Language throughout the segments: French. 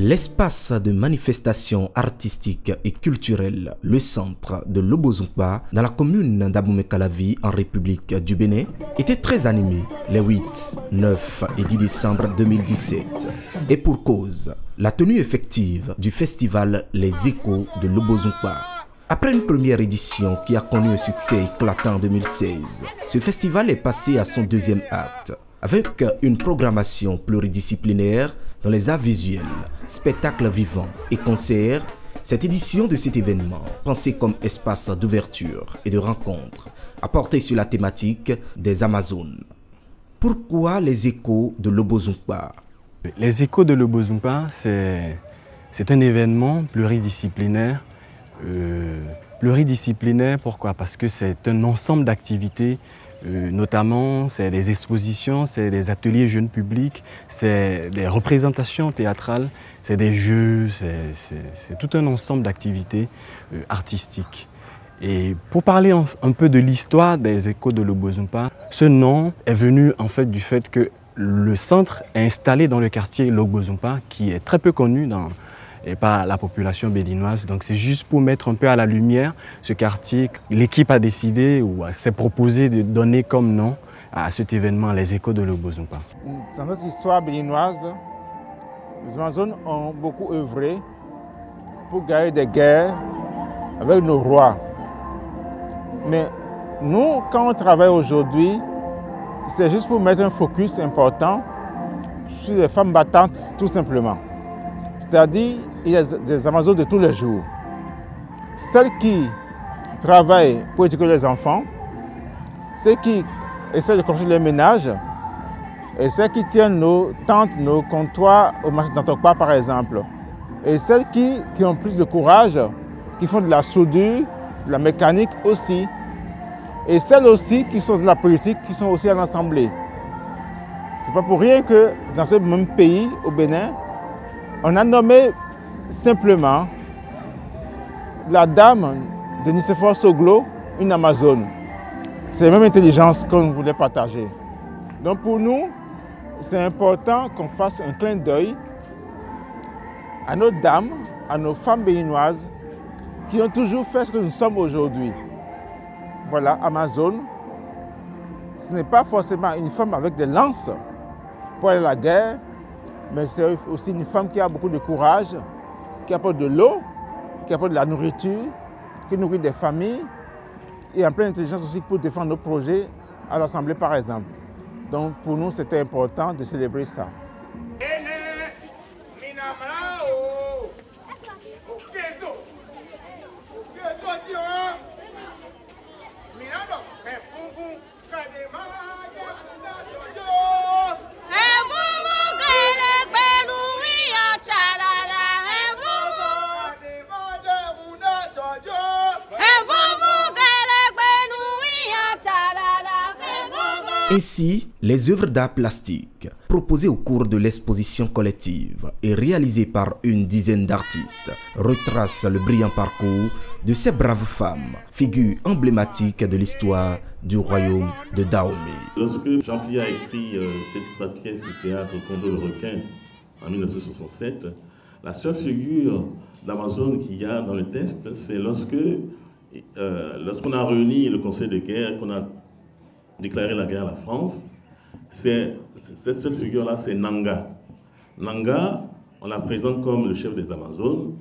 L'espace de manifestation artistique et culturelle, le centre de Lobozumpa, dans la commune d'Abomey-Calavi, en République du Bénin, était très animé les 8, 9 et 10 décembre 2017. Et pour cause, la tenue effective du festival Les Échos de Lobozumpa. Après une première édition qui a connu un succès éclatant en 2016, ce festival est passé à son deuxième acte, avec une programmation pluridisciplinaire dans les arts visuels, spectacles vivants et concerts. Cette édition de cet événement, pensée comme espace d'ouverture et de rencontre, a porté sur la thématique des Amazones. Pourquoi les échos de Lobozumpa? Les échos de Lobozumpa, c'est un événement pluridisciplinaire. Pourquoi? Parce que c'est un ensemble d'activités. Notamment, c'est des expositions, c'est des ateliers jeunes publics, c'est des représentations théâtrales, c'est des jeux, c'est tout un ensemble d'activités artistiques. Et pour parler un peu de l'histoire des échos de Lobozumpa, ce nom est venu en fait du fait que le centre est installé dans le quartier Lobozumpa, qui est très peu connu par la population béninoise. Donc c'est juste pour mettre un peu à la lumière ce quartier. L'équipe a décidé ou s'est proposé de donner comme nom à cet événement les échos de Lobozumpa. Dans notre histoire béninoise, les Amazones ont beaucoup œuvré pour gagner des guerres avec nos rois. Mais nous, quand on travaille aujourd'hui, c'est juste pour mettre un focus important sur les femmes battantes, tout simplement. C'est-à-dire, il y a des Amazones de tous les jours. Celles qui travaillent pour éduquer les enfants, celles qui essaient de construire les ménages, et celles qui tiennent nos tentes, nos comptoirs au marché d'Antokpa, par exemple. Et celles qui ont plus de courage, qui font de la soudure, de la mécanique aussi. Et celles aussi qui sont de la politique, qui sont aussi à l'Assemblée. Ce n'est pas pour rien que dans ce même pays, au Bénin, on a nommé simplement la dame de Nicéphore Soglo une Amazone. C'est la même intelligence qu'on voulait partager. Donc pour nous, c'est important qu'on fasse un clin d'œil à nos dames, à nos femmes béninoises qui ont toujours fait ce que nous sommes aujourd'hui. Voilà, Amazone, ce n'est pas forcément une femme avec des lances pour aller à la guerre, mais c'est aussi une femme qui a beaucoup de courage, qui apporte de l'eau, qui apporte de la nourriture, qui nourrit des familles et en pleine intelligence aussi pour défendre nos projets à l'Assemblée par exemple. Donc pour nous c'était important de célébrer ça. Ainsi, les œuvres d'art plastique proposées au cours de l'exposition collective et réalisées par une dizaine d'artistes retracent le brillant parcours de ces braves femmes, figures emblématiques de l'histoire du royaume de Dahomey. Lorsque Jean-Pierre a écrit sa pièce de théâtre Condor le requin en 1967, la seule figure d'Amazone qu'il y a dans le texte, c'est lorsqu'on a réuni le conseil de guerre, qu'on a déclaré la guerre à la France, cette seule figure-là, c'est Nanga. Nanga, on la présente comme le chef des Amazones.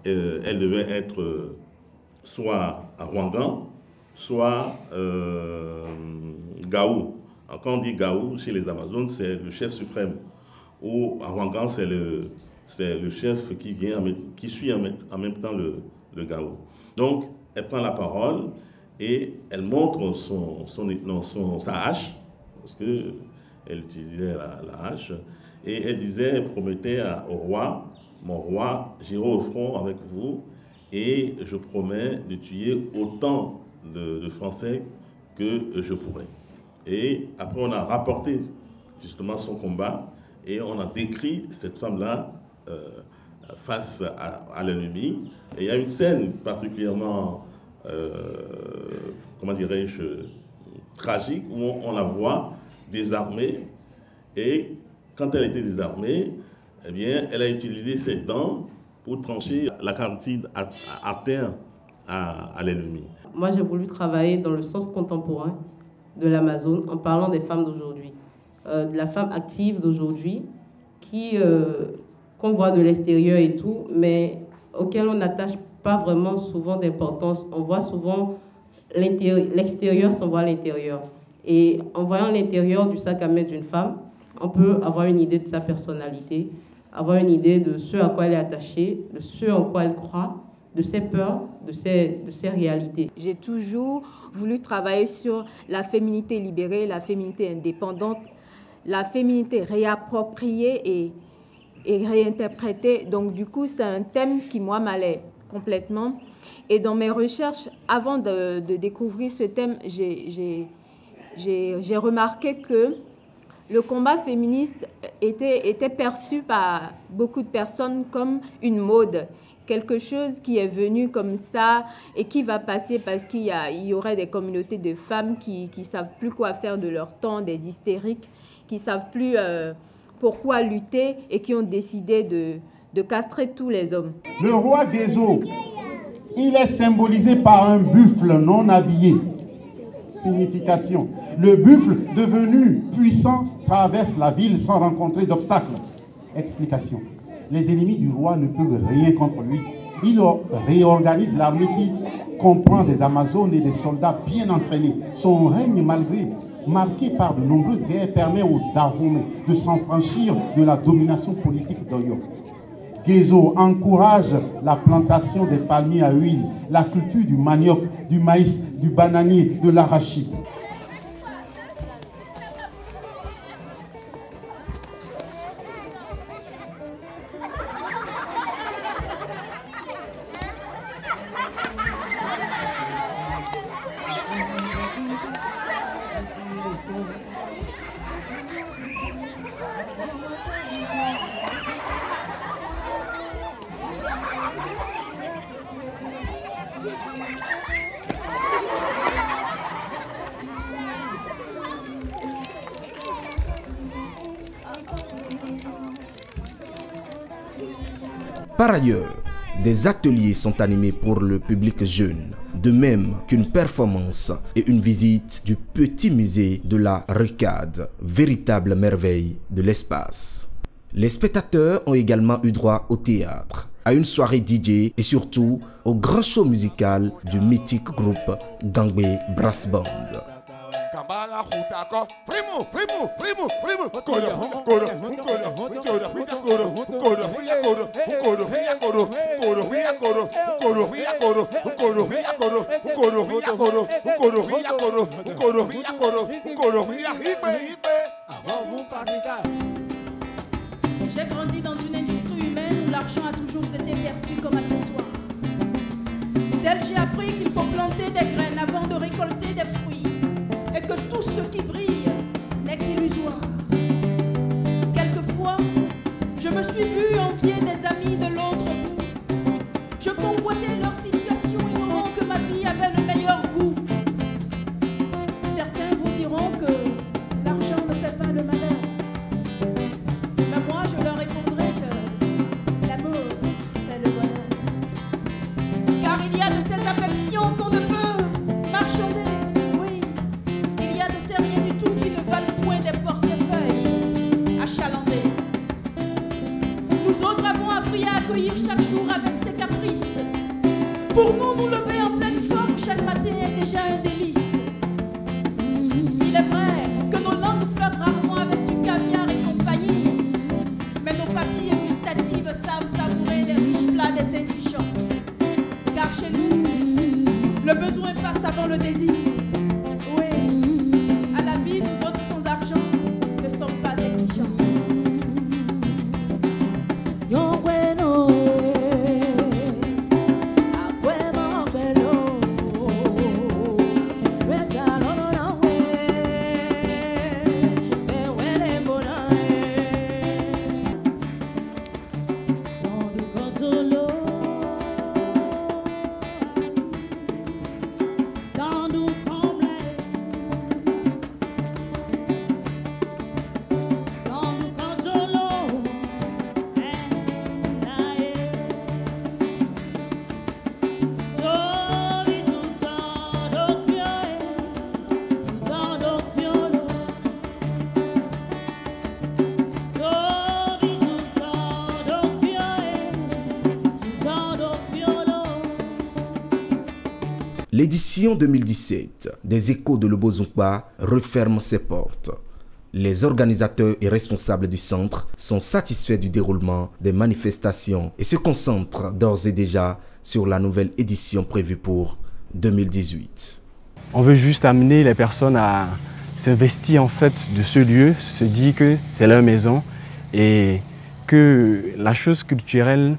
Elle devait être soit à Ouangan, soit Gaou. Alors, quand on dit Gaou, chez les Amazones, c'est le chef suprême. Ou à Ouangan, c'est le chef qui suit en même temps le Gaou. Donc, elle prend la parole et elle montre sa hache, parce qu'elle utilisait la hache, et elle promettait au roi, mon roi, j'irai au front avec vous, et je promets de tuer autant de Français que je pourrai. Et après, on a rapporté justement son combat, et on a décrit cette femme-là face à l'ennemi. Et il y a une scène particulièrement comment dirais-je, tragique, où on la voit désarmée, et quand elle était désarmée, eh bien, elle a utilisé ses dents pour trancher la carotide artère à l'ennemi. Moi, j'ai voulu travailler dans le sens contemporain de l'Amazone en parlant des femmes d'aujourd'hui, de la femme active d'aujourd'hui qu'on voit de l'extérieur et tout, mais auquel on n'attache pas vraiment souvent d'importance. On voit souvent l'extérieur sans voir l'intérieur. Et en voyant l'intérieur du sac à main d'une femme, on peut avoir une idée de sa personnalité, avoir une idée de ce à quoi elle est attachée, de ce en quoi elle croit, de ses peurs, de ses réalités. J'ai toujours voulu travailler sur la féminité libérée, la féminité indépendante, la féminité réappropriée et réinterprétée. Donc du coup, c'est un thème qui, moi, m'allait complètement. Et dans mes recherches, avant de découvrir ce thème, j'ai remarqué que le combat féministe était perçu par beaucoup de personnes comme une mode, quelque chose qui est venu comme ça et qui va passer parce qu'il y aurait des communautés de femmes qui ne savent plus quoi faire de leur temps, des hystériques, qui ne savent plus pourquoi lutter et qui ont décidé de castrer tous les hommes. Le roi des eaux, il est symbolisé par un buffle non habillé. Signification. Le buffle devenu puissant traverse la ville sans rencontrer d'obstacles. Explication. Les ennemis du roi ne peuvent rien contre lui. Il réorganise l'armée qui comprend des Amazones et des soldats bien entraînés. Son règne, marqué par de nombreuses guerres, permet aux Dahomey de s'enfranchir de la domination politique d'Oyo. Gezo encourage la plantation des palmiers à huile, la culture du manioc, du maïs, du bananier, de l'arachide. Par ailleurs, des ateliers sont animés pour le public jeune, de même qu'une performance et une visite du petit musée de la Ricade, véritable merveille de l'espace. Les spectateurs ont également eu droit au théâtre, à une soirée DJ et surtout au grand show musical du mythique groupe Gangbe Brass Band. J'ai grandi dans une industrie humaine où l'argent a toujours été perçu comme accessoire. D'elle, j'ai appris qu'il faut planter des graines avant de récolter des fruits et que tout ce qui brille n'est qu'illusoire. Quelquefois, je me suis vue envier des amis de l'autre bout. Je convoitais leur situation, ignorant que ma vie avait le meilleur goût. Certains vous diront que l'argent ne fait pas le malheur. Mais moi, je leur répondrai que l'amour fait le bonheur. Car il y a de ces affections qu'on ne peut marchander. Oui, il y a de ces rien du tout qui ne valent point des portefeuilles achalandés. Nous autres avons appris à accueillir chaque jour avec ses caprices. Pour nous, nous lever en pleine forme chaque matin est déjà un délice. Il est vrai que nos langues flottent rarement avec du caviar et compagnie, mais nos papilles gustatives savent savourer les riches plats des indigents. Car chez nous, le besoin passe avant le désir. Oui, à la vie, nous autres sans argent ne sommes pas exigeants. Dans L'édition 2017 des Échos de Lobozongpa referme ses portes. Les organisateurs et responsables du centre sont satisfaits du déroulement des manifestations et se concentrent d'ores et déjà sur la nouvelle édition prévue pour 2018. On veut juste amener les personnes à s'investir en fait de ce lieu, se dire que c'est leur maison et que la chose culturelle,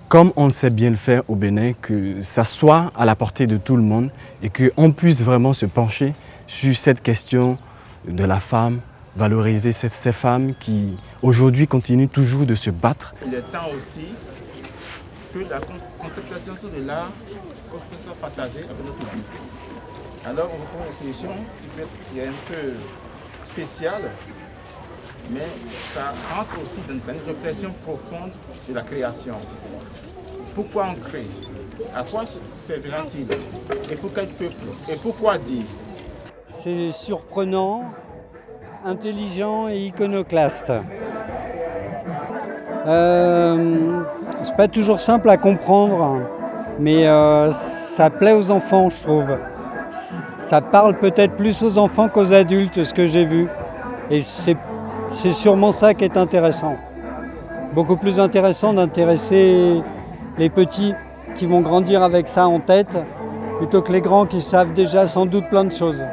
comme on le sait bien le faire au Bénin, que ça soit à la portée de tout le monde et qu'on puisse vraiment se pencher sur cette question de la femme, valoriser ces femmes qui aujourd'hui continuent toujours de se battre. Il est temps aussi que la conception sur de l'art soit partagée avec notre public. Alors on reprend une exposition qui est un peu spéciale, mais ça entre aussi dans une réflexion profonde de la création. Pourquoi on crée? À quoi servira-t-il? Et pour quel peuple? Et pourquoi dire? C'est surprenant, intelligent et iconoclaste. C'est pas toujours simple à comprendre, mais ça plaît aux enfants, je trouve. Ça parle peut-être plus aux enfants qu'aux adultes, ce que j'ai vu. Et c'est sûrement ça qui est intéressant. Beaucoup plus intéressant d'intéresser les petits qui vont grandir avec ça en tête, plutôt que les grands qui savent déjà sans doute plein de choses.